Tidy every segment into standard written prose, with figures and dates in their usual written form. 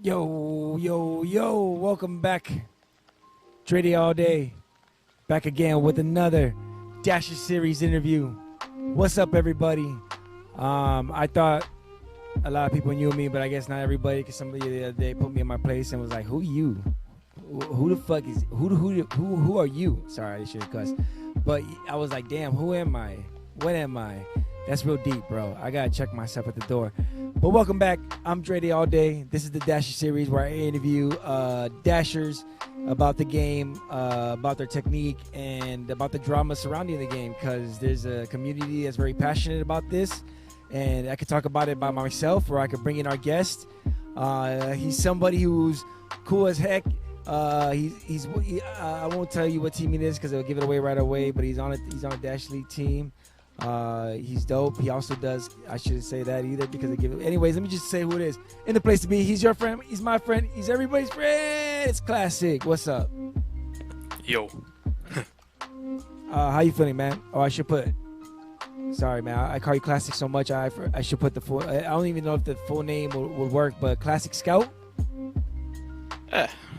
Yo, yo, yo, welcome back. Trading all day. Back again with another Dasher Series interview. What's up, everybody? I thought a lot of people knew me, but I guess not everybody, because somebody the other day put me in my place and was like, who you? Who the fuck is, who are you? Sorry, I should have cussed. But I was like, damn, who am I? What am I? That's real deep, bro. I gotta check myself at the door. But welcome back. I'm Dre All Day. This is the Dasher series where I interview Dashers about the game, about their technique, and about the drama surrounding the game. Because there's a community that's very passionate about this, and I could talk about it by myself, or I could bring in our guest. He's somebody who's cool as heck. I won't tell you what team he is because it'll give it away right away. But he's on a Dash League team. He's dope. He also does. I shouldn't say that either because they give it. Anyways, let me just say who it is. In the place to be. He's your friend. He's my friend. He's everybody's friend. It's Classic. What's up? Yo. How you feeling, man? Oh, I should put. Sorry, man. I call you Classic so much. I should put the full. I don't even know if the full name would work, but Classic Scout.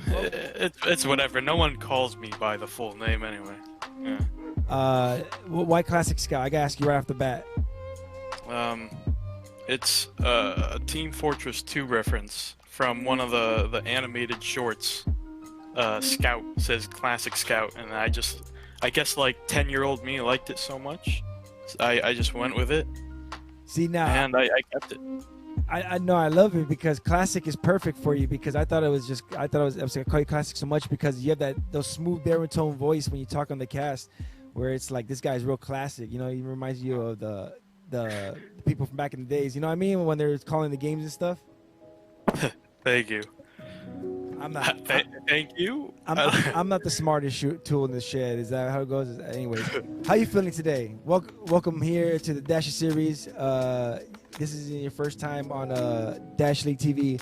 It's whatever. No one calls me by the full name anyway. Yeah. Why Classic Scout? I gotta ask you right off the bat. It's a Team Fortress 2 reference from one of the animated shorts. Scout says Classic Scout, and I guess like 10-year-old me liked it so much, I just went with it. See now, and I kept it. I know I love it because Classic is perfect for you because I was gonna call you Classic so much because you have those smooth baritone voice when you talk on the cast where it's like this guy's real classic. You know, he reminds you of the people from back in the days. You know what I mean? When they're calling the games and stuff. Thank you. I'm not. Thank you. I'm not the smartest tool in the shed. Is that how it goes? Anyways, how you feeling today? Welcome here to the Dasher series. This is your first time on a Dash League TV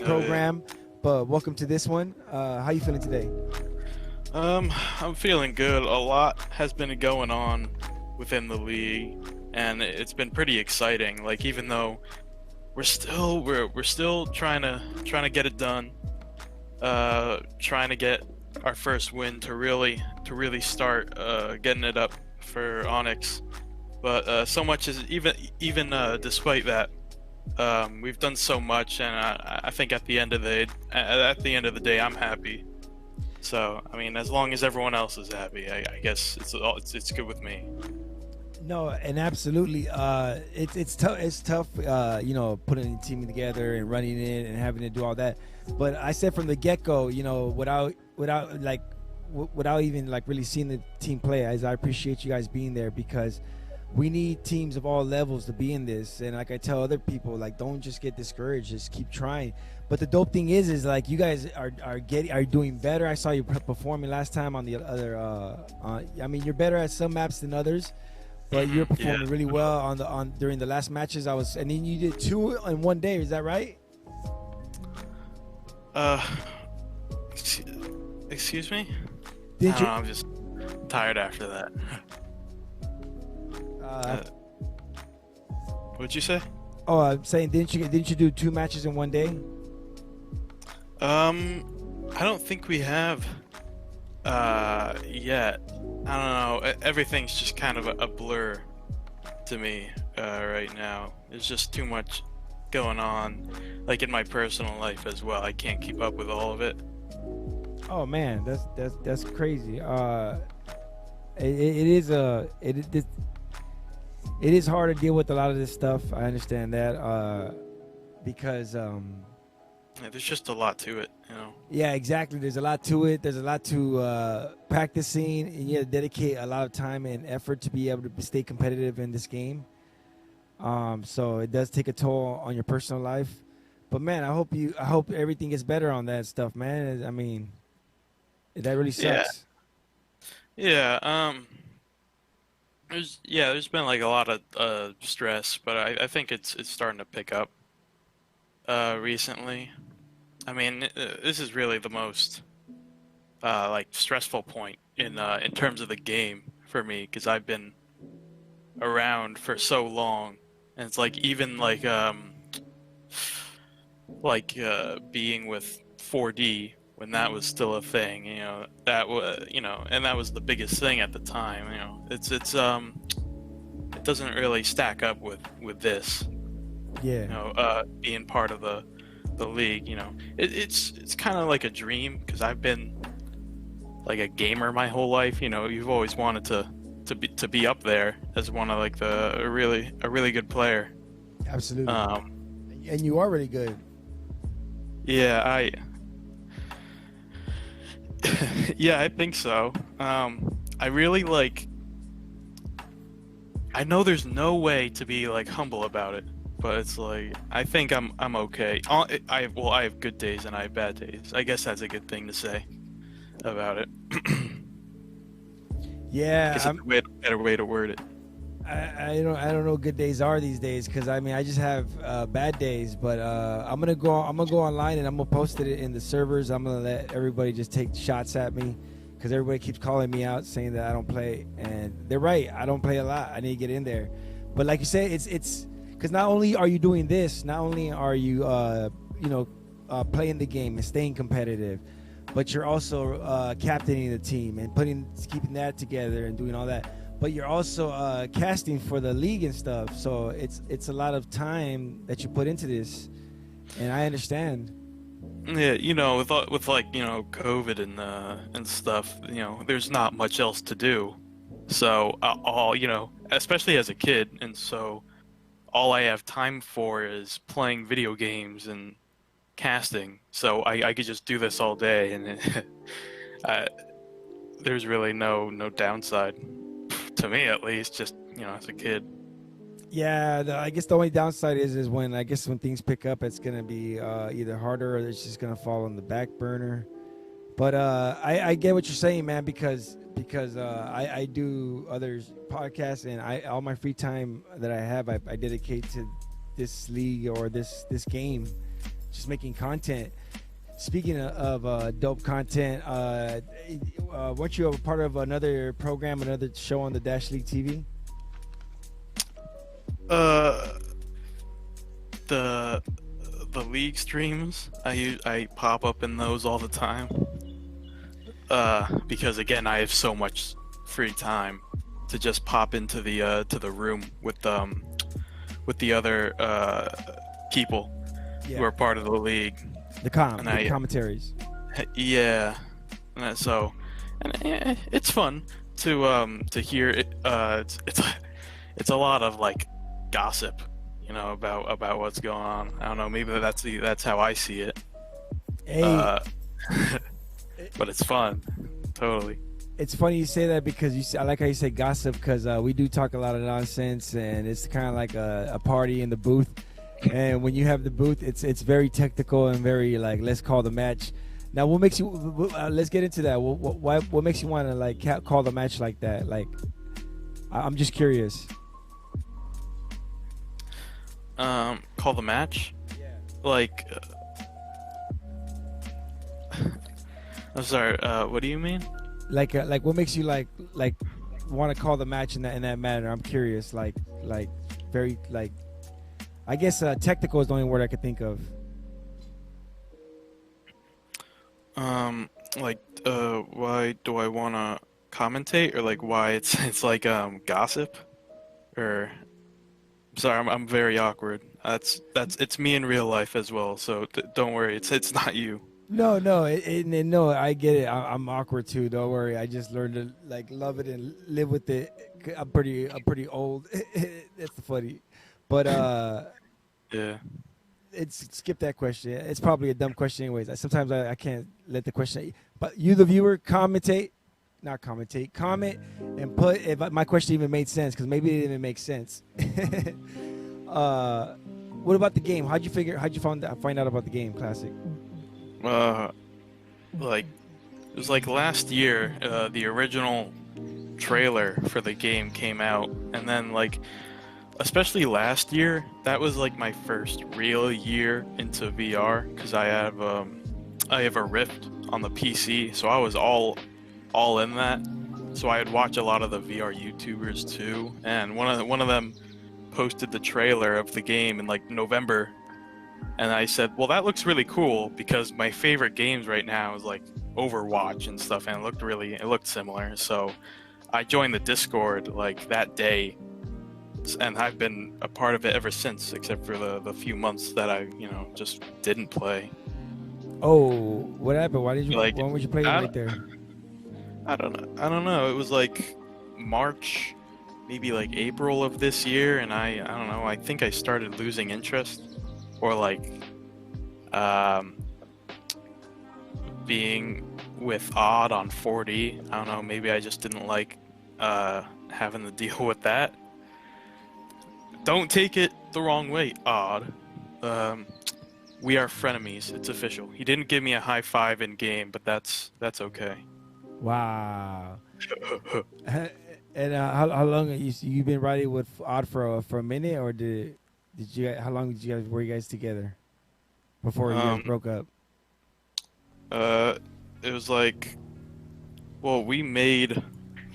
program, but welcome to this one. How you feeling today? I'm feeling good. A lot has been going on within the league, and it's been pretty exciting. Like even though we're still trying to get it done, trying to get our first win to really start getting it up for Onyx. But so much is even despite that, we've done so much, and I think at the end of the day, I'm happy. So I mean, as long as everyone else is happy, I guess it's good with me. No, and absolutely, it's tough. It's tough, you know, putting a team together and running it and having to do all that. But I said from the get-go, you know, without even like really seeing the team play, as I appreciate you guys being there because we need teams of all levels to be in this. And like I tell other people, like don't just get discouraged, just keep trying. But the dope thing is like you guys are doing better. I saw you performing last time on the other. I mean, you're better at some maps than others. But you're performing really well on during the last matches. And then you did 2 in one day. Is that right? Excuse me? Did you? I'm just tired after that. What'd you say? Oh, I'm saying didn't you do 2 matches in one day? I don't think we have yet. I don't know. Everything's just kind of a blur to me right now. There's just too much going on, like in my personal life as well. I can't keep up with all of it. Oh man, that's crazy. It is hard to deal with a lot of this stuff. I understand that because Yeah, there's just a lot to it, you know. yeah, exactly. There's a lot to it. There's a lot to practicing, and you have to dedicate a lot of time and effort to be able to stay competitive in this game. So it does take a toll on your personal life. But man, I hope everything gets better on that stuff, man. I mean, that really sucks. Yeah. There's been like a lot of stress, but I think it's starting to pick up recently. I mean, this is really the most like stressful point in terms of the game for me because I've been around for so long, and it's like even like like being with 4D when that was still a thing. That was and that was the biggest thing at the time. It doesn't really stack up with this. Yeah. Being part of the league. It's kind of like a dream because I've been like a gamer my whole life. You've always wanted to be up there as one of like a really good player. Absolutely. And you are really good. Yeah, I think so. I really like. I know there's no way to be like humble about it, but it's like I think I'm okay. I have good days and I have bad days. I guess that's a good thing to say about it. Yeah, It's a better way to word it. I don't know what good days are these days, because I mean I just have bad days. But I'm gonna go online and I'm gonna post it in the servers. I'm gonna let everybody just take shots at me, because everybody keeps calling me out saying that I don't play, and they're right. I don't play a lot. I need to get in there. But like you say, it's because not only are you doing this, not only are you playing the game and staying competitive, but you're also captaining the team and keeping that together and doing all that. But you're also casting for the league and stuff. So it's a lot of time that you put into this, and I understand. Yeah, with like COVID and stuff, there's not much else to do. So all especially as a kid, and so all I have time for is playing video games and casting. So I could just do this all day, and there's really no downside to me, at least. Just as a kid. Yeah, I guess the only downside is when things pick up, it's gonna be either harder or it's just gonna fall on the back burner. But I get what you're saying, man, because I do others podcasts, and all my free time that I have, I dedicate to this league or this game, just making content. Speaking of dope content, weren't you a part of another program, another show on the Dash League TV? The league streams, I pop up in those all the time. Because again, I have so much free time to just pop into the room with the other people who are part of the league. The commentaries. Yeah, and it's fun to hear it. It's a lot of like gossip, about what's going on. I don't know, maybe that's how I see it. Hey. But it's fun, totally. It's funny you say that, because I like how you say gossip, because we do talk a lot of nonsense, and it's kind of like a party in the booth. And when you have the booth, it's very technical and very like, let's call the match. Now, what makes you? Let's get into that. What makes you want to like call the match like that? Like, I'm just curious. Call the match? Yeah. Like, I'm sorry. What do you mean? Like what makes you like want to call the match in that manner? I'm curious. Like very like. I guess technical is the only word I could think of. Why do I want to commentate, or like why it's like gossip, or sorry, I'm very awkward. It's me in real life as well, so don't worry, it's not you. No, no, I get it. I'm awkward too. Don't worry. I just learned to like love it and live with it. I'm pretty old. That's funny. But yeah, skip that question. It's probably a dumb question anyways. Sometimes I can't let the question. But you, the viewer, comment and put if my question even made sense, because maybe it didn't even make sense. What about the game? How'd you find out about the game, Classic? Like it was like last year. The original trailer for the game came out, and then like. Especially last year, that was like my first real year into VR, because I have a Rift on the PC, so I was all in that. So I'd watch a lot of the VR YouTubers too, and one of them posted the trailer of the game in like November, And I said, well, that looks really cool because my favorite games right now is like Overwatch and stuff, and it looked similar. So I joined the Discord like that day, and I've been a part of it ever since, except for the few months that I, just didn't play. Oh, what happened? Like, Why would you play it I, right there? I don't know. I don't know. It was like March, maybe like April of this year, and I don't know. I think I started losing interest, or like, being with Odd on 4D. I don't know. Maybe I just didn't like having to deal with that. Don't take it the wrong way, Odd. We are frenemies. It's official. He didn't give me a high five in game, but that's okay. Wow. And how long you been riding with Odd for a minute, or did you how long were you guys together before you guys broke up? It was like, well, we made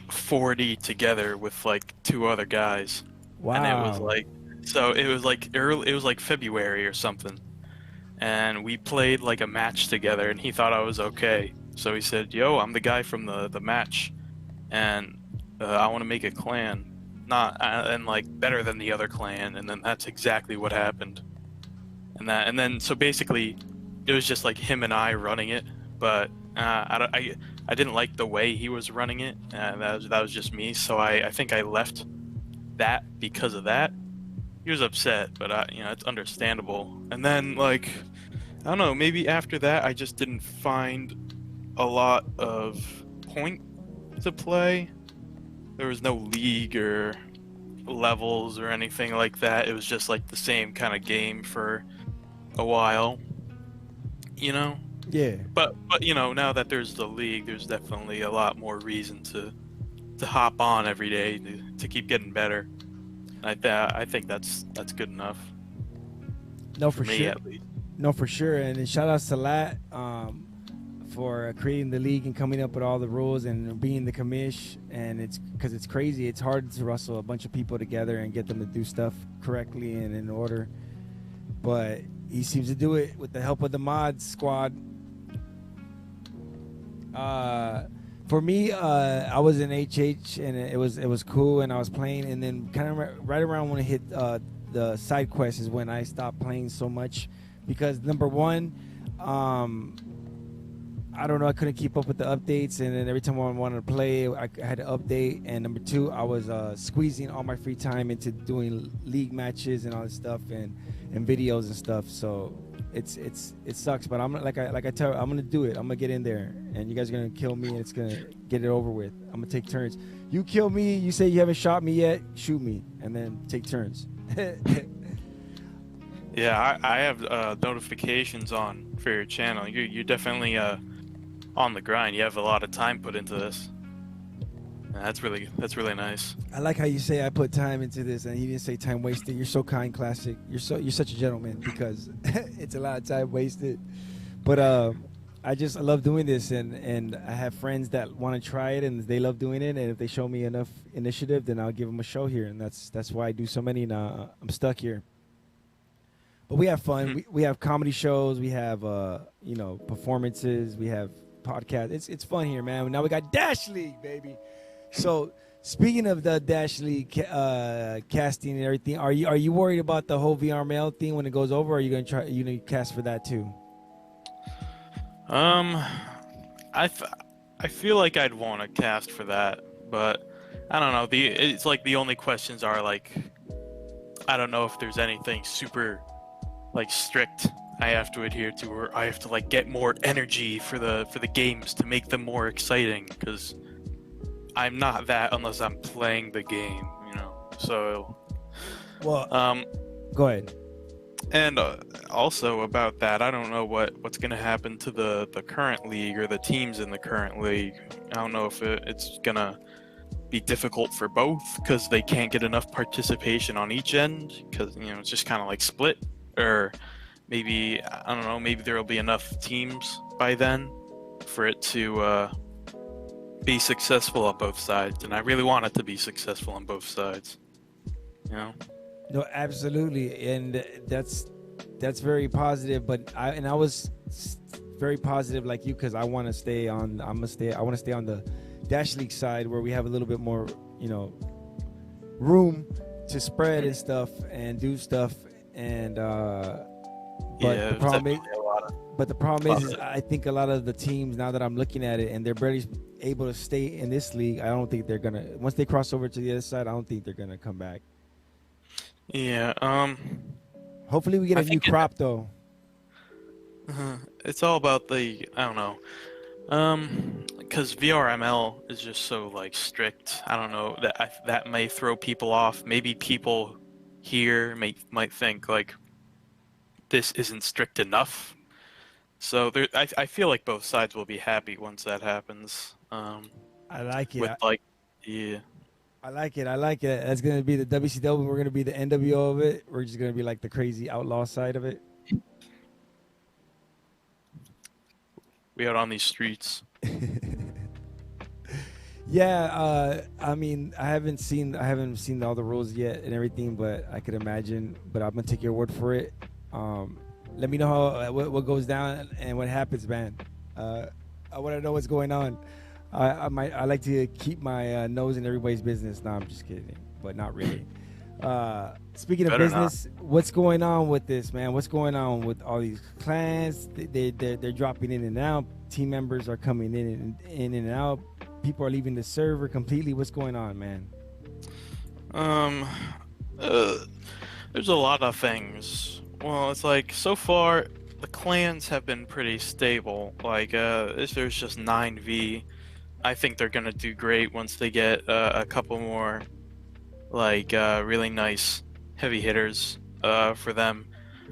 40 together with like 2 other guys. Wow. And it was like, so it was like early, it was like February or something. And we played like a match together, and he thought I was okay. So he said, yo, I'm the guy from the match, and I want to make a clan, and like better than the other clan. And then that's exactly what happened. And then so basically, it was just like him and I running it, but I didn't like the way he was running it. That was just me. So I think I left that because of that. He was upset, but it's understandable. And then like, I don't know, maybe after that I just didn't find a lot of point to play. There was no league or levels or anything like that. It was just like the same kind of game for a while, Yeah. But now that there's the league, there's definitely a lot more reason to hop on every day to keep getting better. I think that's good enough. No, for me sure. At least. No, for sure. And then shout outs to Lat for creating the league and coming up with all the rules and being the commish. And it's because it's crazy. It's hard to wrestle a bunch of people together and get them to do stuff correctly and in order. But he seems to do it with the help of the mod squad. For me, I was in HH and it was cool, and I was playing, and then kind of right around when I hit the side quest is when I stopped playing so much, because number one, I don't know, I couldn't keep up with the updates, and then every time I wanted to play, I had to update. And number two, I was squeezing all my free time into doing league matches and all this stuff and videos and stuff. So it sucks, but I'm like I tell you, I'm gonna do it. I'm gonna get in there, and you guys are gonna kill me, and it's gonna get it over with. I'm gonna take turns. You kill me, you say you haven't shot me yet, shoot me, and then take turns. Yeah, I have notifications on for your channel. You're definitely on the grind. You have a lot of time put into this. And that's really nice. I like how you say I put time into this, and you didn't say time wasted. You're so kind, Classic. You're such a gentleman, because it's a lot of time wasted. But I love doing this, and I have friends that want to try it, and they love doing it. And if they show me enough initiative, then I'll give them a show here, and that's why I do so many. Now I'm stuck here. But we have fun. We have comedy shows. We have performances. We have podcasts. It's fun here, man. Now we got Dash League, baby. So speaking of the Dash League casting and everything, are you worried about the whole VR mail thing when it goes over? Or are you gonna try cast for that too? I feel like I'd want to cast for that, but I don't know. It's like the only questions are like, I don't know if there's anything super like strict I have to adhere to, or I have to like get more energy for the games to make them more exciting, because I'm not that unless I'm playing the game, So, well, go ahead. And also about that, I don't know what's gonna happen to the current league or the teams in the current league. I don't know if it's gonna be difficult for both because they can't get enough participation on each end, because it's just kind of like split, or maybe I don't know, maybe there'll be enough teams by then for it to be successful on both sides, and I really want it to be successful on both sides. No, absolutely, and that's That's very positive. But I was very positive like you because I want to stay on. I want to stay on the Dash League side where we have a little bit more, room to spread and stuff and do stuff. And Yeah, the problem is, definitely a lot of. but the problem is I think a lot of the teams now that I'm looking at it and they're barely able to stay in this league. I don't think they're gonna once they cross over to the other side. I don't think they're gonna come back. Yeah. Hopefully, we get I a new think crop though. it's all about the I don't know. Because VRML is just so like strict. I don't know that may throw people off. Maybe people here might think like this isn't strict enough. So I feel like both sides will be happy once that happens. I like it. With like, yeah, I like it. I like it. That's gonna be the WCW. We're gonna be the NWO of it. We're just gonna be like the crazy outlaw side of it. we out on these streets. Yeah. I mean, I haven't seen all the rules yet and everything, but I could imagine. But I'm gonna take your word for it. Let me know how what goes down and what happens, man. I want to know what's going on. I like to keep my nose in everybody's business. No, I'm just kidding, but not really. Speaking of Better business, what's going on with this, man? What's going on with all these clans? They're dropping in and out. Team members are coming in and out. People are leaving the server completely. What's going on, man? There's a lot of things. Well, it's like so far the clans have been pretty stable. Like if there's just 9v, I think they're gonna do great once they get a couple more like really nice heavy hitters for them.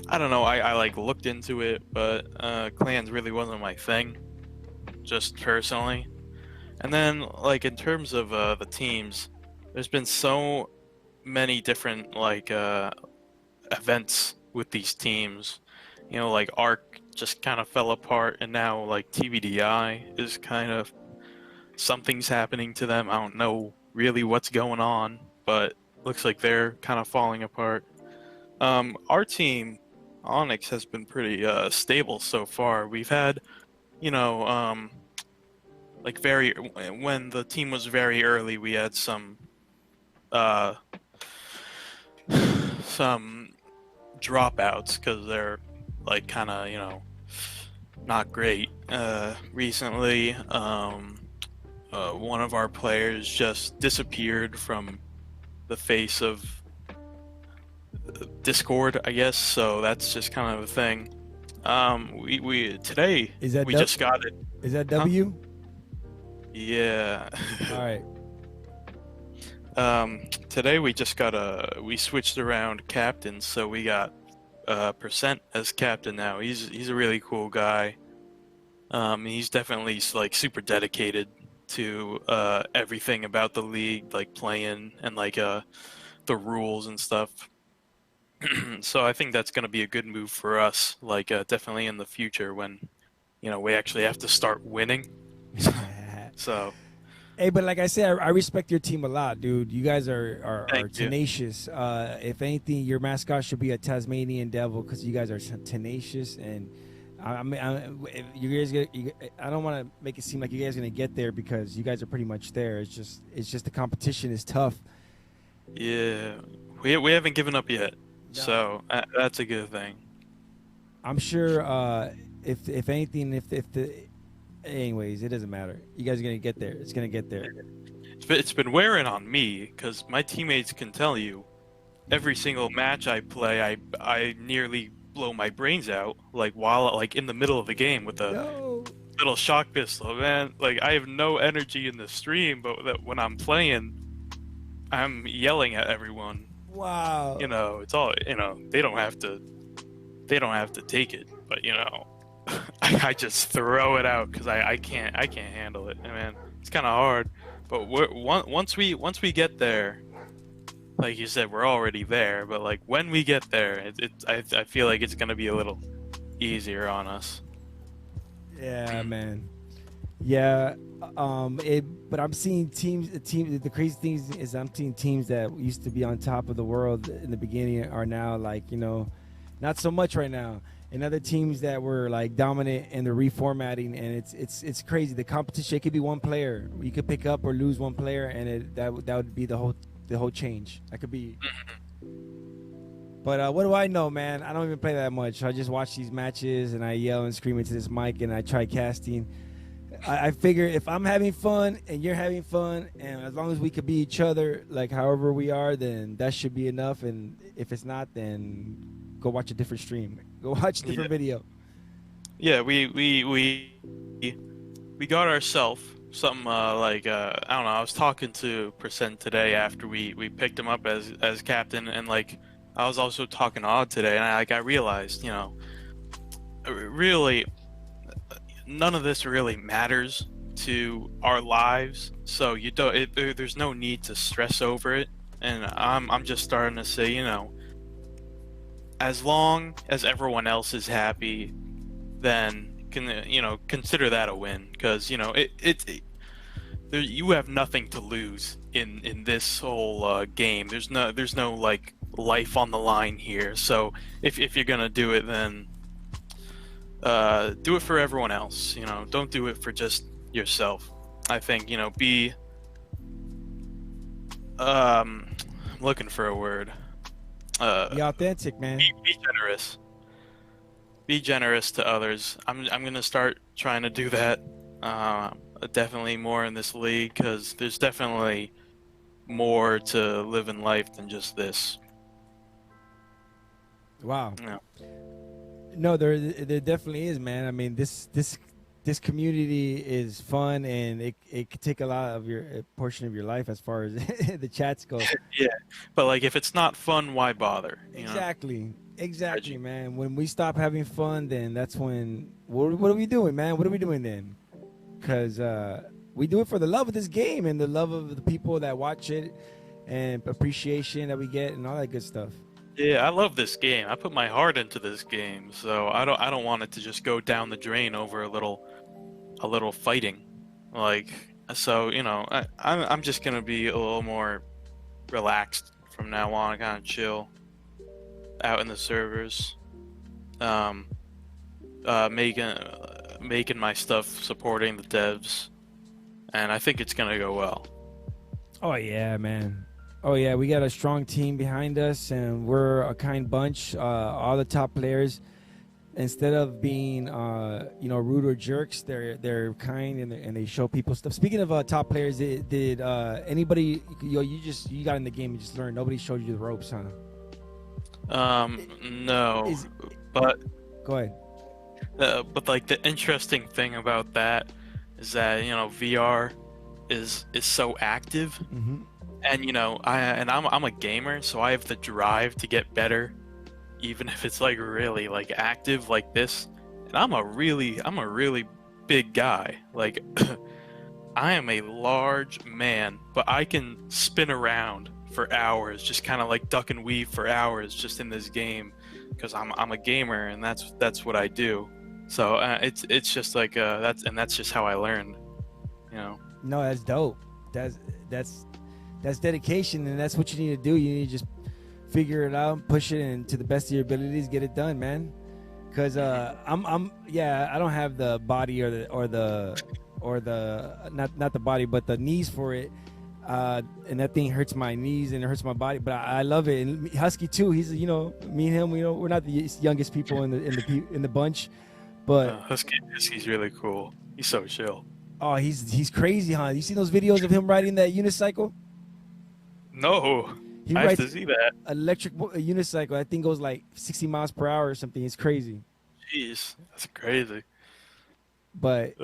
I don't know. I like looked into it, but clans really wasn't my thing, just personally. And then like in terms of the teams, there's been so many different like events with these teams. You know, like Arc just kind of fell apart, and now like TBDI is kind of something's happening to them. I don't know really what's going on, but looks like they're kind of falling apart. Our team, Onyx, has been pretty stable so far. We've had, you know, like when the team was very early, we had some dropouts because they're like kind of, you know, not great. Recently, one of our players just disappeared from the face of Discord, I guess. So that's just kind of a thing. We today we just got it. Is that W? Huh? Yeah. All right. Today we just got we switched around captains, so we got Percent as captain now. He's a really cool guy. He's definitely like super dedicated to everything about the league, like playing and like the rules and stuff. So I think that's gonna be a good move for us, like definitely in the future when, you know, we actually have to start winning. So. Hey, but like I said, I respect your team a lot, dude. You guys are tenacious. If anything, your mascot should be a Tasmanian devil because you guys are tenacious. And I don't want to make it seem like you guys are gonna get there because you guys are pretty much there. It's just the competition is tough. Yeah, we haven't given up yet, No. So that's a good thing. I'm sure. If anything, anyways, it doesn't matter. You guys are gonna get there. It's gonna get there. It's been wearing on me because my teammates can tell you, every single match I play, I nearly blow my brains out, like while like in the middle of the game with a little shock pistol. Man, like I have no energy in the stream, but when I'm playing, I'm yelling at everyone. Wow. You know, it's all, you know, they don't have to take it, but you know. I just throw it out because I can't handle it, man. It's kind of hard, but once we get there, like you said, we're already there. But like when we get there, I feel like it's gonna be a little easier on us. Yeah, man. Yeah, but I'm seeing teams. The crazy thing is I'm seeing teams that used to be on top of the world in the beginning are now like, you know, not so much right now. And other teams that were like dominant and they're reformatting, and it's crazy. The competition, it could be one player. You could pick up or lose one player, and that would be the whole change. That could be. But what do I know, man? I don't even play that much. I just watch these matches and I yell and scream into this mic and I try casting. I figure if I'm having fun and you're having fun, and as long as we could be each other, like however we are, then that should be enough. And if it's not, then go watch a different stream. Go watch a different video. Yeah, we got ourselves something I don't know. I was talking to Percent today after we picked him up as captain, and like I was also talking to Odd today, and I realized, you know, really none of this really matters to our lives, so you don't. There's no need to stress over it, and I'm just starting to say, you know, as long as everyone else is happy, then consider that a win, because you know you have nothing to lose in this whole game. There's no like life on the line here. So if you're gonna do it, then do it for everyone else. You know, don't do it for just yourself. I think, you know, I'm looking for a word. Be authentic, man. Be generous. Be generous to others. I'm gonna start trying to do that. Definitely more in this league, because there's definitely more to live in life than just this. Wow. Yeah. No, there definitely is, man. I mean, this community is fun, and it could take a lot of a portion of your life as far as the chats go. Yeah, but like if it's not fun, why bother? Exactly, man. When we stop having fun, then that's when what are we doing, man? What are we doing then? Because we do it for the love of this game and the love of the people that watch it, and appreciation that we get and all that good stuff. Yeah, I love this game. I put my heart into this game, so I don't want it to just go down the drain over a little fighting. Like, so you know, I'm just gonna be a little more relaxed from now on, kind of chill out in the servers, making my stuff, supporting the devs, and I think it's gonna go well. Oh yeah, man. Oh yeah, we got a strong team behind us, and we're a kind bunch. All the top players, instead of being rude or jerks, they're kind, and they show people stuff. Speaking of top players, did anybody you got in the game and just learned? Nobody showed you the ropes, huh? No, but go ahead. But like the interesting thing about that is that, you know, VR is so active. Mm-hmm. And you know, I'm a gamer, so I have the drive to get better, even if it's like really like active like this. And I'm a really big guy. Like I am a large man, but I can spin around for hours, just kind of like duck and weave for hours just in this game, because I'm a gamer, and that's what I do. So it's just like that's just how I learned, you know. No, that's dope. That's dedication, and that's what you need to do. You need to just figure it out, push it, and to the best of your abilities, get it done, man. Because I don't have the body or the not the body, but the knees for it. And that thing hurts my knees and it hurts my body, but I love it. And Husky too. He's, you know, me and him. You know, we're not the youngest people in the bunch, but Husky's really cool. He's so chill. Oh, he's crazy, huh? You seen those videos of him riding that unicycle? No, I have to see that. Electric unicycle. That thing goes like 60 miles per hour or something. It's crazy. Jeez, that's crazy. But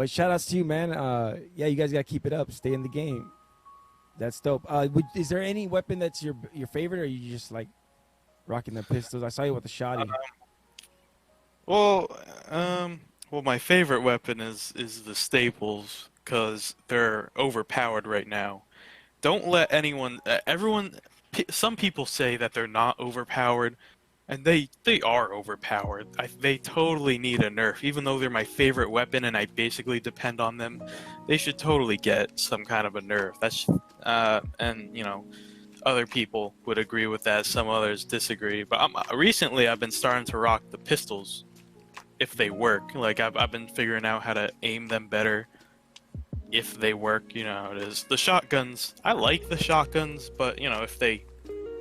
shout outs to you, man. Yeah, you guys gotta keep it up. Stay in the game. That's dope. Is there any weapon that's your favorite, or are you just like rocking the pistols? I saw you with the shotty. Well, my favorite weapon is the staples, because they're overpowered right now. Don't let some people say that they're not overpowered, and they are overpowered. They totally need a nerf. Even though they're my favorite weapon and I basically depend on them, they should totally get some kind of a nerf. That's and you know, other people would agree with that. Some others disagree. But recently, I've been starting to rock the pistols if they work. Like I've been figuring out how to aim them better if they work. You know how it is. The shotguns, I like the shotguns, but you know, if they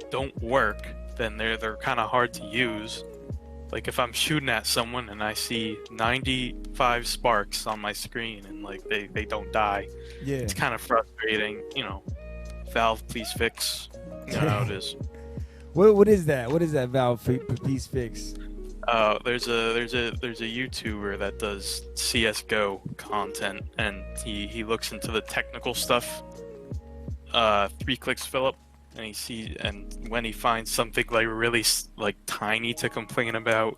don't work, then they're kind of hard to use. Like if I'm shooting at someone and I see 95 sparks on my screen and like they don't die, Yeah. it's kind of frustrating. You know, Valve, please fix. You know how it is. What is that? What is that, Valve? Please fix. There's a YouTuber that does CS:GO content, and he looks into the technical stuff. 3 clicks Philip, and when he finds something like really like tiny to complain about,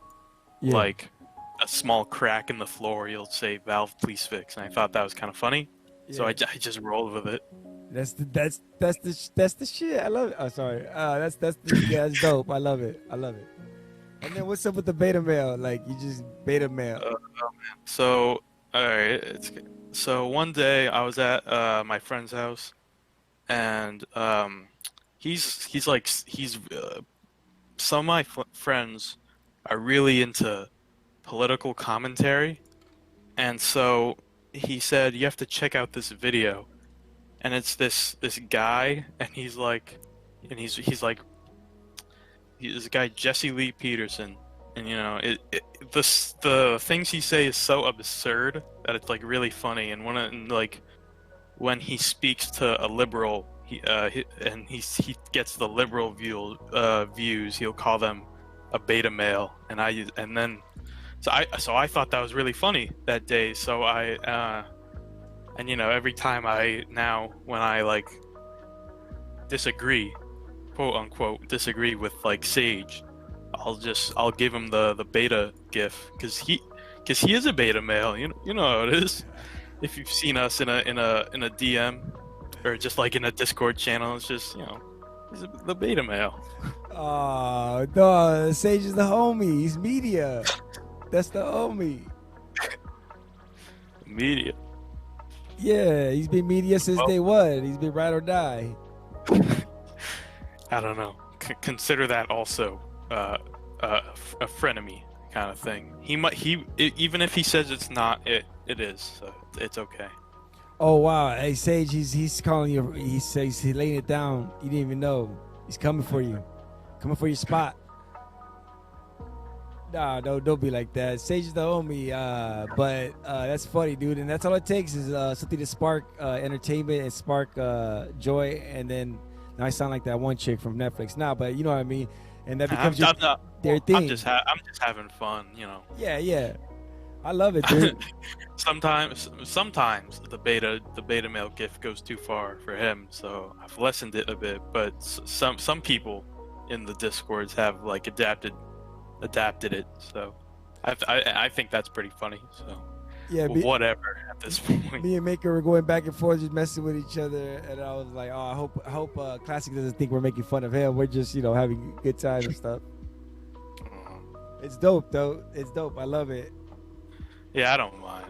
Yeah. like a small crack in the floor, he'll say Valve, please fix. And I thought that was kind of funny, so I just rolled with it. That's the shit. I love it. Oh, sorry. That's dope. I love it. And then what's up with the beta mail? Like you just beta mail. So all right, so one day I was at my friend's house, and some of my friends are really into political commentary, and so he said you have to check out this video, and it's this guy, and he's this guy Jesse Lee Peterson, and you know the things he say is so absurd that it's like really funny, and when he speaks to a liberal, he gets the liberal views, he'll call them a beta male, so I thought that was really funny that day. So and you know, every time when I like disagree, quote unquote disagree with like Sage, I'll give him the beta gif, because he is a beta male. You know how it is. If you've seen us in a DM or just like in a Discord channel, it's just, you know, he's the beta male. Oh, no, Sage is the homie. He's media. That's the homie. Media. Yeah, he's been media since day one. He's been ride or die. I don't know. Consider that also a frenemy kind of thing. Even if he says it's not, it is. So it's okay. Oh wow, hey Sage, he's calling you. He says he's laying it down. You didn't even know. He's coming for you, coming for your spot. Nah, don't be like that. Sage is the homie, but that's funny, dude. And that's all it takes is something to spark entertainment and spark joy. And then now I sound like that one chick from Netflix. Nah, but you know what I mean. And that becomes their thing. I'm just having fun, you know. Yeah. I love it, dude. Sometimes the beta male gift goes too far for him, so I've lessened it a bit. But some people in the Discords have like adapted it, so I think that's pretty funny. So yeah, whatever at this point. Me and Maker were going back and forth, just messing with each other, and I was like, oh, I hope Classic doesn't think we're making fun of him. We're just, you know, having a good time and stuff. It's dope, though. It's dope. I love it. Yeah, I don't mind.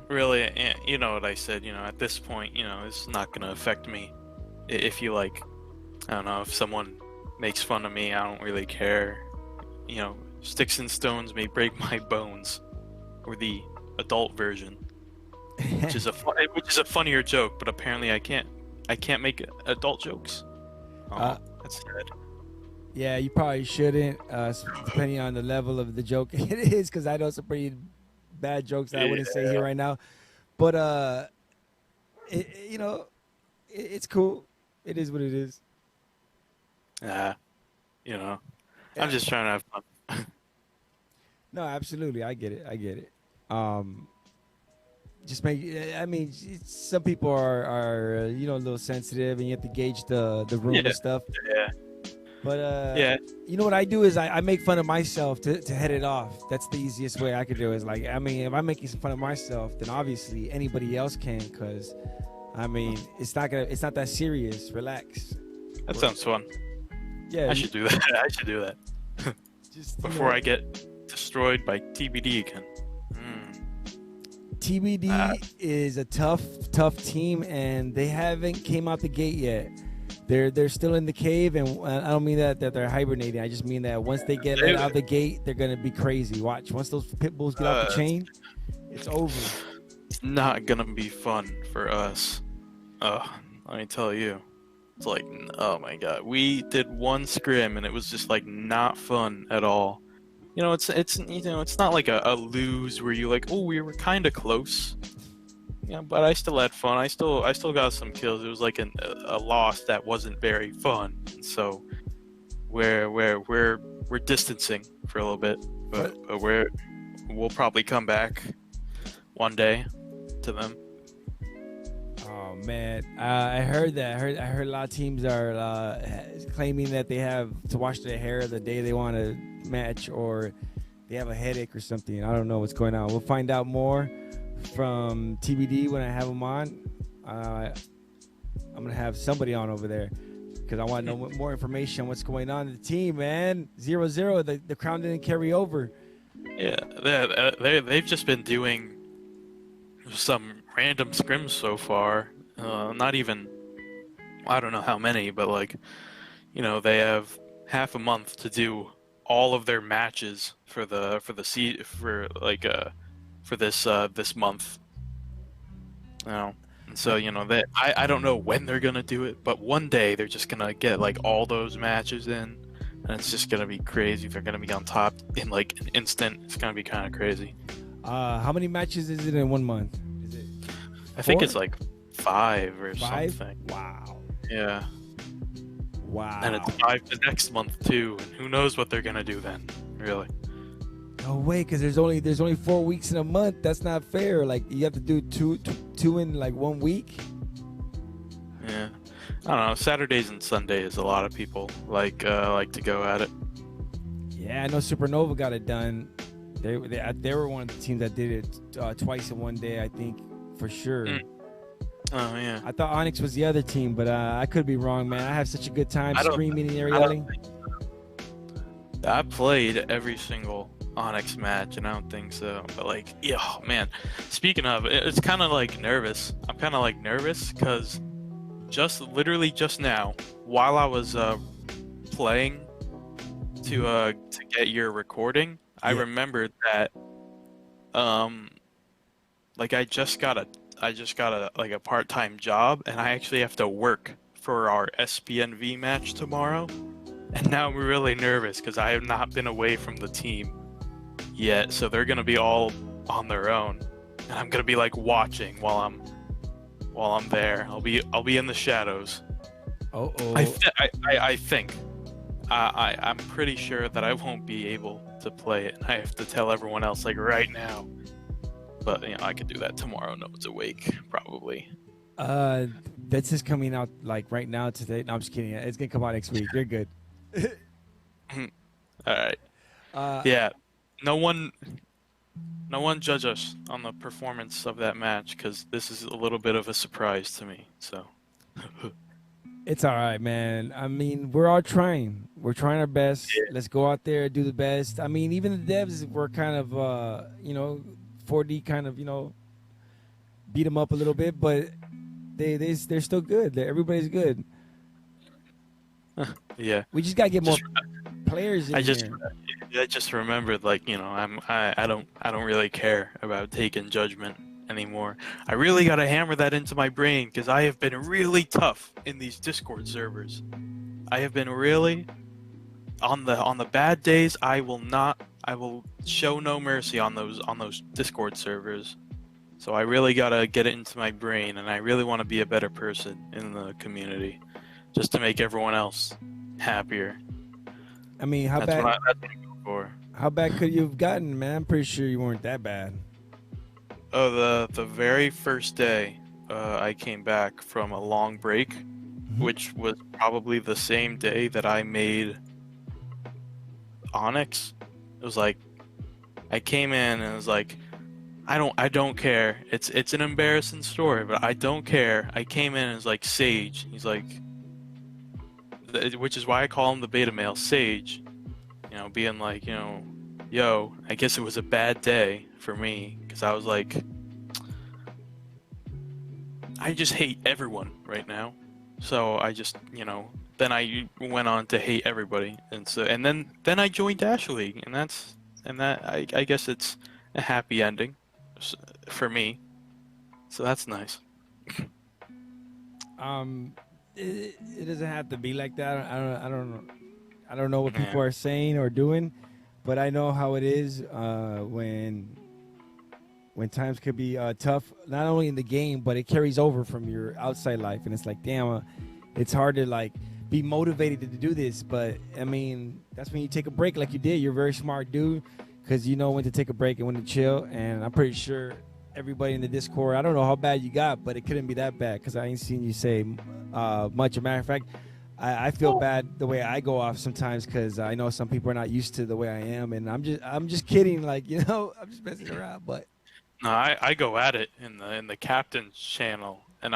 Really, you know what I said. You know, at this point, you know, it's not gonna affect me. If you like, I don't know, if someone makes fun of me, I don't really care. You know, sticks and stones may break my bones, or the adult version, which is a funnier joke, but apparently I can't make adult jokes. That's sad. Yeah, you probably shouldn't, depending on the level of the joke it is, because I know some pretty bad jokes that I wouldn't say here right now. But you know, it's cool. It is what it is. You know, I'm just trying to have fun. No, absolutely, I get it. Just some people are you know, a little sensitive, and you have to gauge the room and stuff. Yeah. But you know what I do is I make fun of myself to head it off. That's the easiest way I could do it. Is like, I mean, if I'm making fun of myself, then obviously anybody else can, because I mean, it's not that serious. Relax. That sounds fun. Yeah, I should do that. Just before I get destroyed by TBD again. TBD is a tough team, and they haven't came out the gate yet. they're still in the cave, and I don't mean that they're hibernating. I just mean that once they get let out of the gate, they're gonna be crazy. Watch, once those pit bulls get off the chain, it's over. It's not gonna be fun for us. Let me tell you. It's like, oh my god, we did one scrim and it was just like not fun at all. You know, it's it's not like a lose where you like, oh, we were kind of close. Yeah, but I still had fun. I still got some kills. It was like a loss that wasn't very fun. So we're distancing for a little bit, but we'll probably come back one day to them. Oh man, I heard that. I heard a lot of teams are claiming that they have to wash their hair the day they want to match, or they have a headache or something. I don't know what's going on. We'll find out more from TBD when I have them on. I'm gonna have somebody on over there because I want to know more information on what's going on in the team, man. 0-0. The crown didn't carry over. Yeah, they've just been doing some random scrims so far. Not even, I don't know how many, but like, you know, they have half a month to do all of their matches for this month. You know, and so you know that I don't know when they're gonna do it, but one day they're just gonna get like all those matches in, and it's just gonna be crazy. They're gonna be on top in like an instant. It's gonna be kind of crazy. How many matches is it in 1 month? Is it? I think it's like 5 or something. Wow. Yeah. Wow. And it's 5 the next month too. And who knows what they're gonna do then? Really. No way, because there's only 4 weeks in a month. That's not fair. Like you have to do two in like 1 week. Yeah. I don't know. Saturdays and Sundays, a lot of people like to go at it. Yeah, I know Supernova got it done. They were one of the teams that did it twice in one day, I think, for sure. Oh yeah. I thought Onyx was the other team, but I could be wrong, man. I have such a good time screaming and yelling. I played every single Onyx match, and I don't think so. But like, yeah, man. Speaking of, it's kind of like nervous. I'm kind of like nervous because literally just now, while I was playing to get your recording, I remembered that like I just got a like a part-time job, and I actually have to work for our SPNV match tomorrow. And now I'm really nervous because I have not been away from the team yet, so they're gonna be all on their own, and I'm gonna be like watching while I'm there. I'll be in the shadows. Oh. I think I'm pretty sure that I won't be able to play it. I have to tell everyone else like right now. But you know, I could do that tomorrow. No one's awake, probably. This is coming out like right now today. No, I'm just kidding. It's gonna come out next week. You're good. All right. Yeah. No one judge us on the performance of that match because this is a little bit of a surprise to me. So. It's all right, man. I mean, we're all trying. We're trying our best. Yeah. Let's go out there and do the best. I mean, even the devs were kind of, 4D kind of, beat them up a little bit, but they're still good. Everybody's good. Yeah. We just gotta get more players in here. I just remembered, like, I don't really care about taking judgment anymore. I really gotta hammer that into my brain because I have been really tough in these Discord servers. I have been really on the bad days. I will show no mercy on those Discord servers. So I really gotta get it into my brain, and I really want to be a better person in the community, just to make everyone else happier. I mean, that's what I go for. How bad could you have gotten, man? I'm pretty sure you weren't that bad. Oh, the very first day I came back from a long break, which was probably the same day that I made Onyx. It was like I came in and it was like, I don't care. It's an embarrassing story, but I don't care. I came in and it was like Sage. He's like, which is why I call him the beta male, Sage. Being like, yo, I guess it was a bad day for me because I was like, I just hate everyone right now. So I just, then I went on to hate everybody, and then I joined Dash League, I guess it's a happy ending for me. So that's nice. Um, it doesn't have to be like that. I don't know what Yeah. people are saying or doing, but I know how it is when times could be tough, not only in the game, but it carries over from your outside life, and it's like, damn, it's hard to like be motivated to do this. But I mean, that's when you take a break, like you did. You're a very smart dude, because you know when to take a break and when to chill. And I'm pretty sure everybody in the Discord, I don't know how bad you got, but it couldn't be that bad because I ain't seen you say much. As a matter of fact, I feel bad the way I go off sometimes because I know some people are not used to the way I am, and I'm just kidding, like I'm just messing around, but. No, I go at it in the captain's channel, and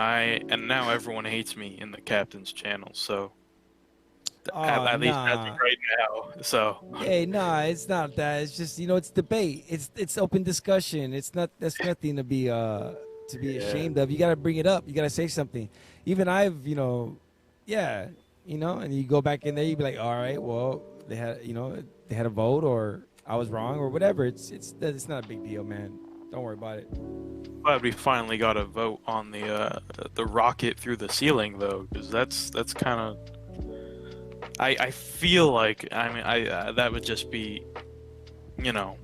now everyone hates me in the captain's channel. So Oh, at least as of nah. right now. So Hey, nah, it's not that. It's just it's debate. It's open discussion. It's not that's nothing to be yeah. ashamed of. You gotta bring it up. You gotta say something. Even I've yeah, and you go back in there. You be like, all right, well they had a vote or I was wrong or whatever. It's not a big deal, man. Don't worry about it. Glad we finally got a vote on the rocket through the ceiling though, because that's kind of I feel like I that would just be you know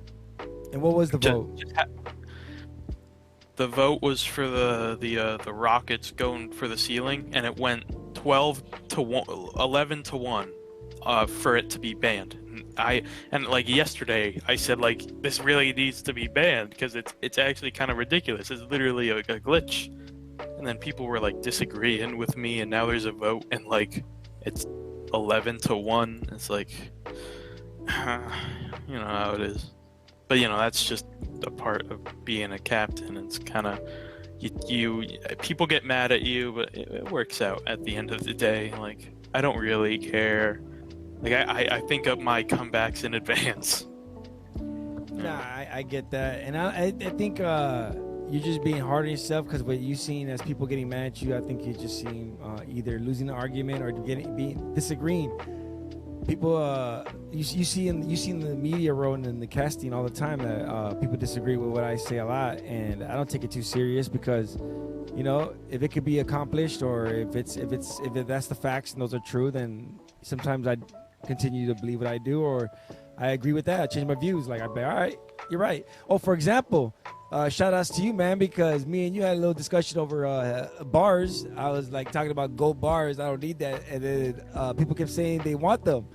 And what was the vote? the vote was for the rockets going for the ceiling, and it went 12 to 1, 11 to 1 for it to be banned. And like yesterday I said like this really needs to be banned because it's actually kind of ridiculous. It's literally a glitch. And then people were like disagreeing with me, and now there's a vote and like it's 11 to 1. It's like you know how it is. But that's just a part of being a captain. It's kind of you people get mad at you, but it works out at the end of the day. Like I don't really care. Like I think of my comebacks in advance. Nah, I get that, and I think you're just being hard on yourself because what you seen as people getting mad at you, I think you just seen either losing the argument or being disagreeing. People, you see in the media row and in the casting all the time that people disagree with what I say a lot, and I don't take it too serious because, if it could be accomplished or if that's the facts and those are true, then sometimes I continue to believe what I do or I agree with that. I change my views. Like I be all right, you're right. Oh, for example, shout outs to you, man, because me and you had a little discussion over bars. I was like talking about gold bars. I don't need that, and then people kept saying they want them.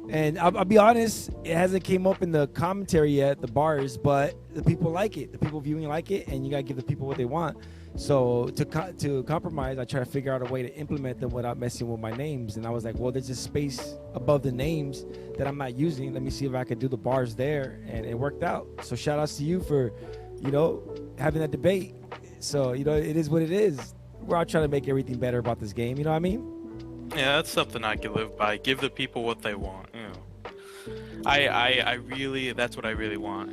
And I'll be honest, it hasn't came up in the commentary yet, the bars, but the people like it. The people viewing like it, and you gotta give the people what they want. So to compromise, I try to figure out a way to implement them without messing with my names. And I was like, well, there's a space above the names that I'm not using. Let me see if I can do the bars there, and it worked out. So shout outs to you for, having that debate. So it is what it is. We're all trying to make everything better about this game. You know what I mean? Yeah, that's something I can live by. Give the people what they want. I really that's what I really want.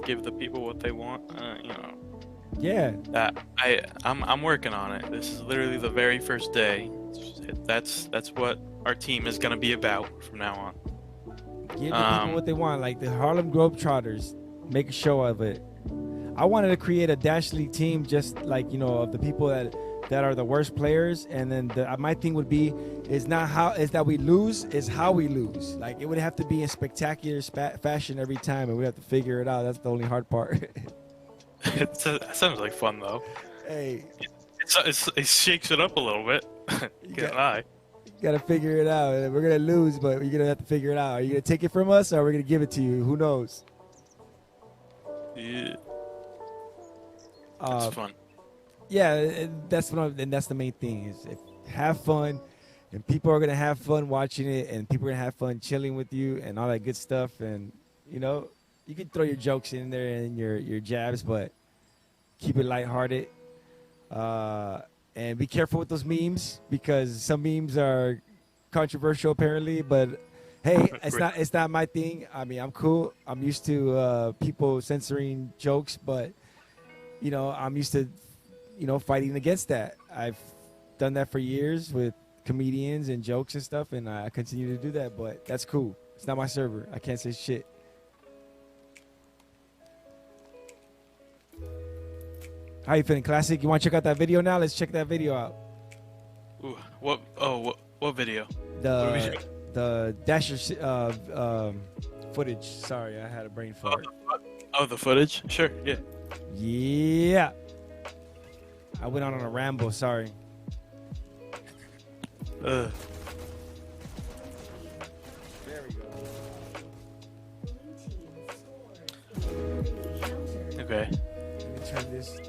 Give the people what they want. Yeah. I'm working on it. This is literally the very first day. That's what our team is gonna be about from now on. Give the people what they want, like the Harlem Globetrotters. Make a show of it. I wanted to create a Dash League team, just like of the people that are the worst players, and then my thing would be is that we lose, is how we lose. Like it would have to be in spectacular fashion every time, and we have to figure it out. That's the only hard part. It sounds like fun though. Hey, it shakes it up a little bit. Can't lie. You gotta figure it out. We're gonna lose, but you're gonna have to figure it out. Are you gonna take it from us, or are we gonna give it to you? Who knows? Yeah. That's fun. Yeah, that's the main thing is have fun, and people are gonna have fun watching it, and people are gonna have fun chilling with you, and all that good stuff. And you can throw your jokes in there and your jabs, but keep it lighthearted. And be careful with those memes because some memes are controversial apparently. But hey, it's not my thing. I mean, I'm cool. I'm used to people censoring jokes, but I'm used to fighting against that. done that for years with comedians and jokes and stuff, and I continue to do that. But that's cool. It's not my server. I can't say shit. How you feeling, Classic? You want to check out that video now? Let's check that video out. Ooh, what? Oh, what video? The Dasher footage. Sorry, I had a brain fart. Oh, the footage? Sure, yeah. Yeah. I went on a ramble. Sorry. Ugh. There we go. Okay. Let me turn this down.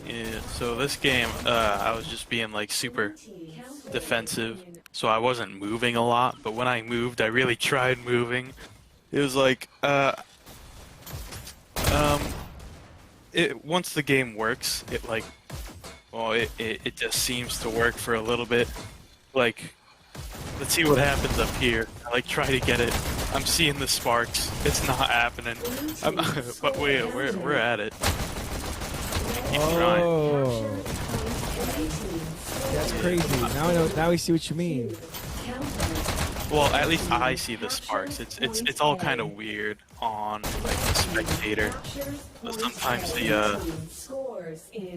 Yeah, so this game, I was just being like super defensive, so I wasn't moving a lot, but when I moved, I really tried moving. It was like, once the game works, it just seems to work for a little bit. Like, let's see what happens up here. I like try to get it. I'm seeing the sparks. It's not happening. But wait, we're at it. Keep trying. Oh, that's crazy. Now we see what you mean. Well, at least I see the sparks. It's all kind of weird on like the spectator. But sometimes the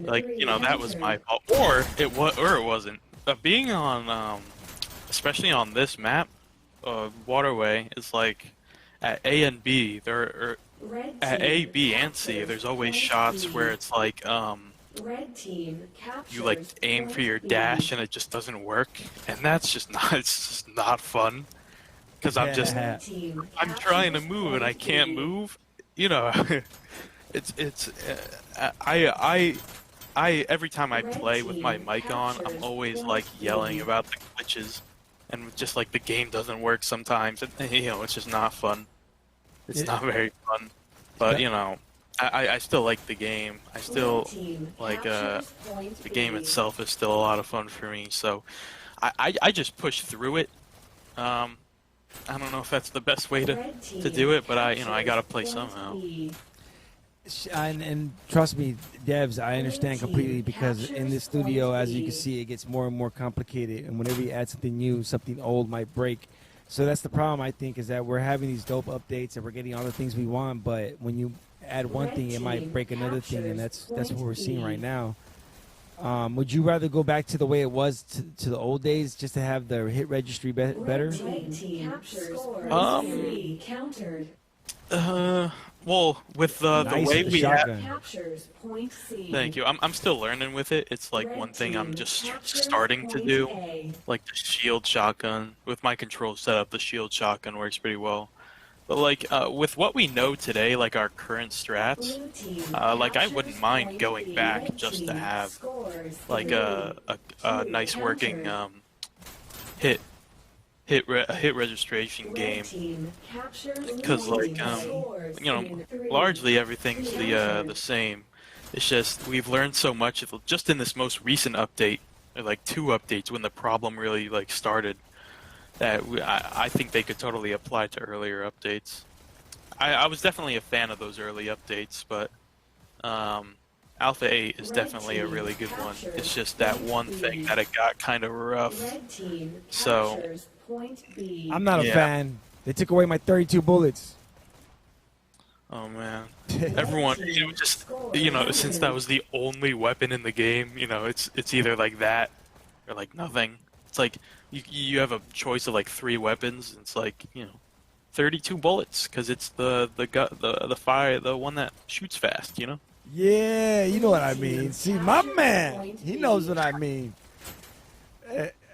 like, you know, that was my fault, or it wasn't. Being on especially on this map, waterway is like at A and B. At A, B, and C, there's always shots where it's like you like aim for your dash and it just doesn't work, and that's just not. It's just not fun because I'm trying to move and I can't move. You know, I every time I play with my mic on, I'm always like yelling about the glitches and just like the game doesn't work sometimes. And, you know, it's just not fun. It's not very fun, but you know, I still like the game. I still like the game itself is still a lot of fun for me. So I just push through it. I don't know if that's the best way to do it, but I gotta play somehow. And trust me, devs, I understand completely, because in this studio, as you can see, it gets more and more complicated, and whenever you add something new, something old might break. So that's the problem, I think, is that we're having these dope updates and we're getting all the things we want, but when you add one thing, it might break another thing, and that's what we're seeing right now. Would you rather go back to the way it was to the old days, just to have the hit registry better? Well, with the way we have... Thank you. I'm still learning with it. It's like one thing I'm just starting to do, like the shield shotgun. With my control setup, the shield shotgun works pretty well. But like with what we know today, like our current strats, like I wouldn't mind going back just to have like a nice working hit registration game, because like you know, largely everything's the same. It's just we've learned so much just in this most recent update, or like 2 updates when the problem really like started, that I think they could totally apply to earlier updates. I was definitely a fan of those early updates, but Alpha 8 is definitely a really good one. It's just that one thing that it got kind of rough. So I'm not a fan. They took away my 32 bullets. Oh man, everyone, just since that was the only weapon in the game, it's either like that or like nothing. It's like you have a choice of like 3 weapons. It's like 32 bullets because it's the fire, the one that shoots fast. Yeah, you know what I mean. See, my man, he knows what I mean.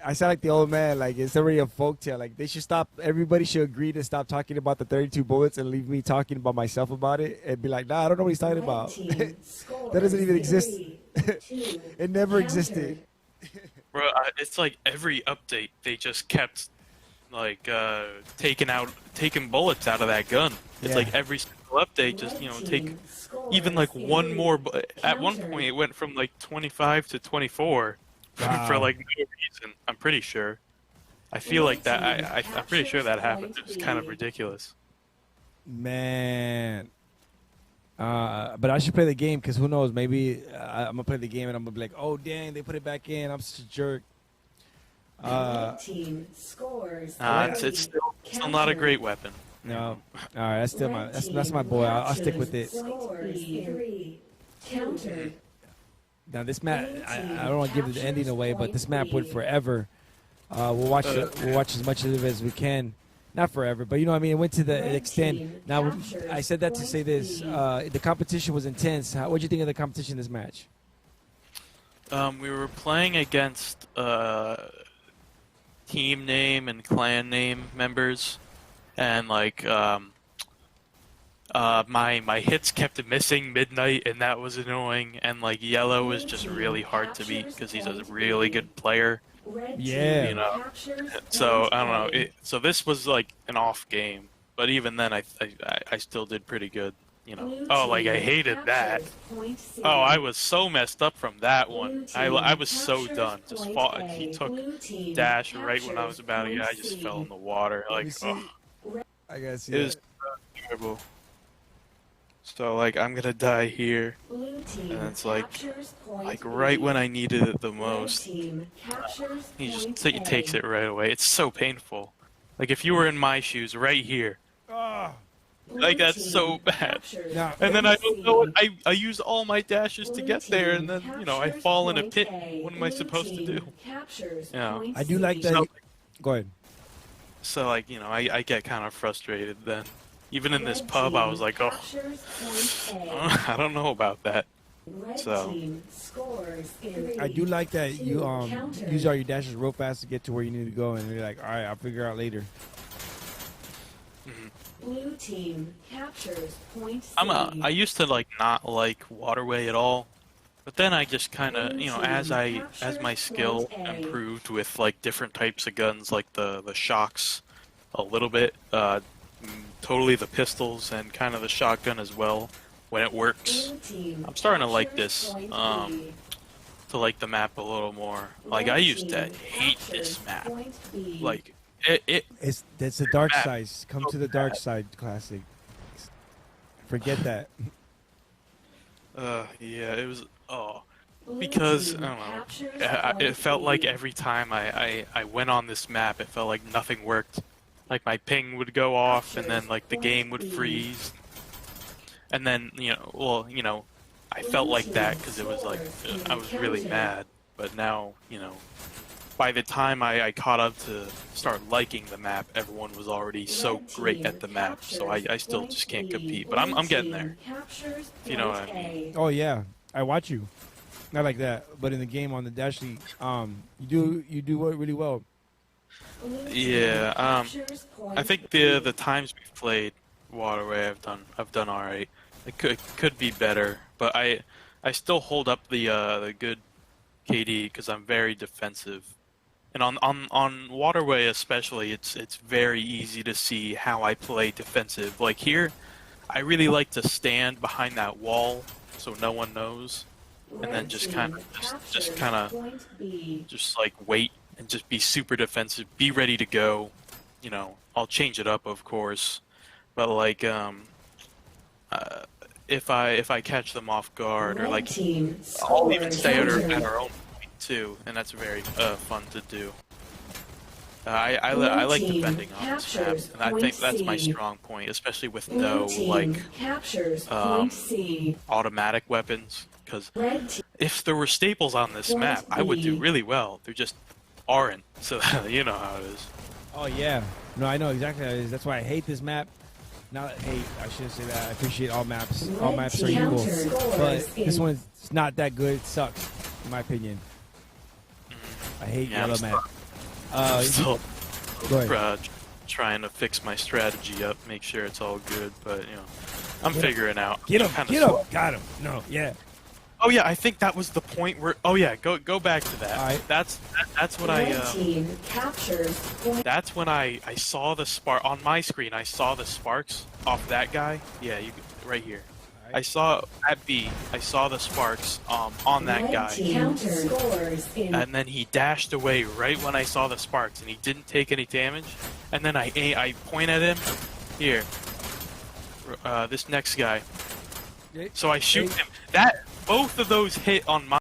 I sound like the old man. Like, it's already a folktale. Like, they should stop. Everybody should agree to stop talking about the 32 bullets and leave me talking about myself about it and be like, nah, I don't know what he's talking about. That doesn't even exist. It never existed. Bro, it's like every update they just kept like taking bullets out of that gun. It's like every single update just take even like one more. At one point it went from like 25 to 24. Wow. For like no reason, I'm pretty sure. I feel like that. I'm pretty sure that happened. It was kind of ridiculous. Man, But I should play the game because who knows? Maybe I'm gonna play the game and I'm gonna be like, oh dang, they put it back in. I'm such a jerk. Team scores. It's still not a great weapon. No, all right, that's still that's my boy. I'll stick with it. Scores 3. Counter. Now this map, I don't want to give the ending away, but this map went forever. We'll watch as much of it as we can. Not forever, but you know what I mean. It went to the extent. Now I said that to say this: the competition was intense. What did you think of the competition in this match? We were playing against team name and clan name members, and like my hits kept missing midnight, and that was annoying. And like Yellow was just really hard to beat because he's a really good player. Yeah. You know. So I don't know. So this was like an off game, but even then I still did pretty good. You know. Oh, like I hated that. Oh, I was so messed up from that one. I was so done. Just fought. He took dash right when I was about to get. I just fell in the water. Like, oh, I gotta see it was terrible. So like I'm gonna die here, and it's like right when I needed it the most, he just takes it right away. It's so painful. Like if you were in my shoes, right here, like that's so bad. Now, And then I don't know. I use all my dashes to get there, and then you know I fall in a pit. What am I supposed to do? Yeah. I do like that. So, Go ahead. so like you know I get kind of frustrated then. Even in this pub, I was like, oh, I don't know about that. So I do like that you use all your dashes real fast to get to where you need to go, and you're like, all right, I'll figure out later. Blue team captures point C. I used to like not like Waterway at all, but then I just kind of you know as my skill improved with like different types of guns, like the shocks, a little bit. Totally the pistols and kind of the shotgun as well when it works. I'm starting to like this, to like the map a little more. Like I used to hate this map. Like It's the dark side. Come to the dark side, Classic. Forget that. Yeah, it was because I don't know. It felt like every time I went on this map, it felt like nothing worked. Like my ping would go off, and then like the game would freeze, and then you know, I felt like that because it was like I was really mad. But now, you know, by the time I caught up to start liking the map, everyone was already so great at the map. So I still just can't compete, but I'm getting there. You know what I mean? Oh yeah, I watch you. Not like that, but in the game on the dash league, you do really well. Yeah, I think the times we've played Waterway, I've done all right. It could be better, but I still hold up the good KD because I'm very defensive, and on Waterway especially, it's very easy to see how I play defensive. Like here, I really like to stand behind that wall so no one knows, and then just kind of like wait. And just be super defensive, be ready to go. You know, I'll change it up, of course, but like, if I catch them off guard, or like, I'll even stay at our own point too, and that's very fun to do. I like defending on this map, and I think that's my strong point, especially with no like automatic weapons. Because if there were staples on this map, I would do really well. They're just aren't, so you know how it is. Oh yeah, no, I know exactly how it is. That's why I hate this map. Not hate, I shouldn't say that. I appreciate all maps. All maps are equal, but this one's not that good. It sucks, in my opinion. I hate yellow map. Still go ahead. Trying to fix my strategy up, make sure it's all good, but you know, I'm figuring out. Get him! Get him! Got him! No, yeah. Oh yeah, I think that was the point where. Oh yeah, go back to that. Right. That's what That's when I saw the spark on my screen. I saw the sparks off that guy. Yeah, right here. Right. I saw at B. I saw the sparks on that guy. And then he dashed away right when I saw the sparks, and he didn't take any damage. And then I point at him. Here. This next guy. So I shoot Hey. him. That both of those hit on my